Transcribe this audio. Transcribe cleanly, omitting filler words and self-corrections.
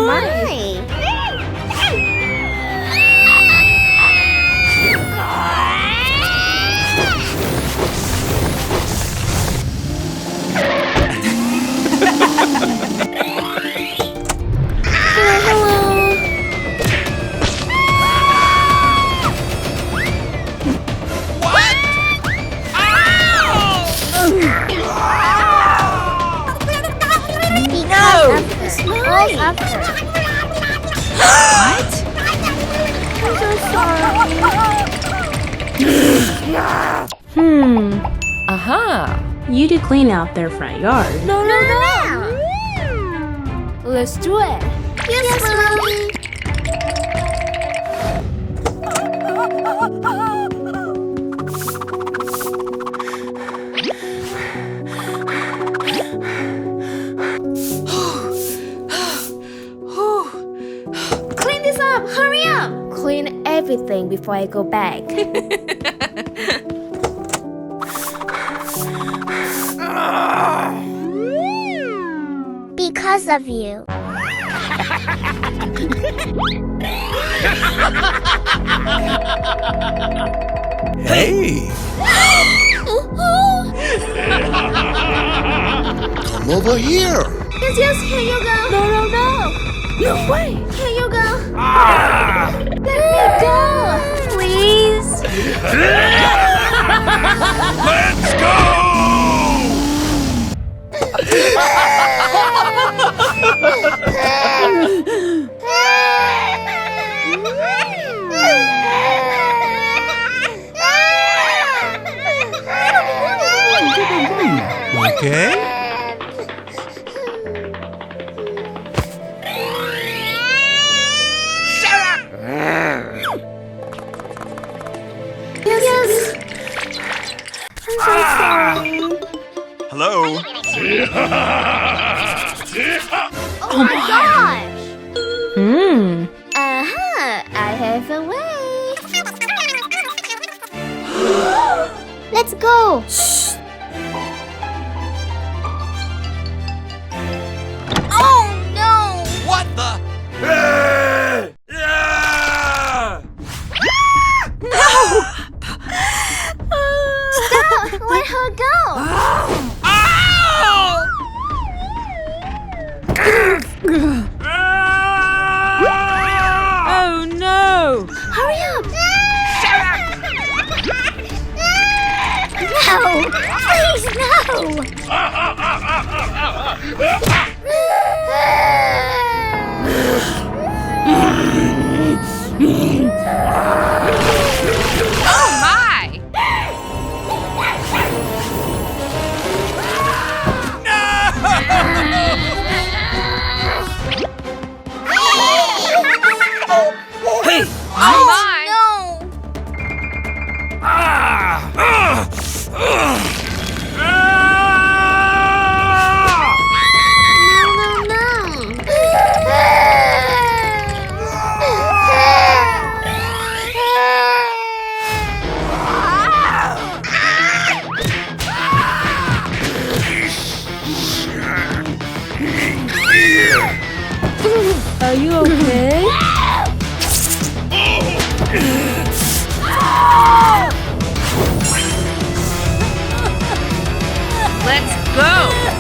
Why? What? I'm so sorry. Aha! You do clean out their front yard. No. Let's do it. Yes, Mommy. Clean this up. Hurry up. Clean everything before I go back. Because of you. Hey! Come over here! Yes, here you go. No. No way. Here you go. Let me go. Please. Let's go! Okay? Shut up. Yes. I'm so sorry. Hello? Oh my gosh. I have a way. Let's go. Oh no. What the? Stop. Let her go. Oh no! Hurry up. Shut up. No. Please, Oh my! Hey! Oh my! no. Are you okay? Let's go!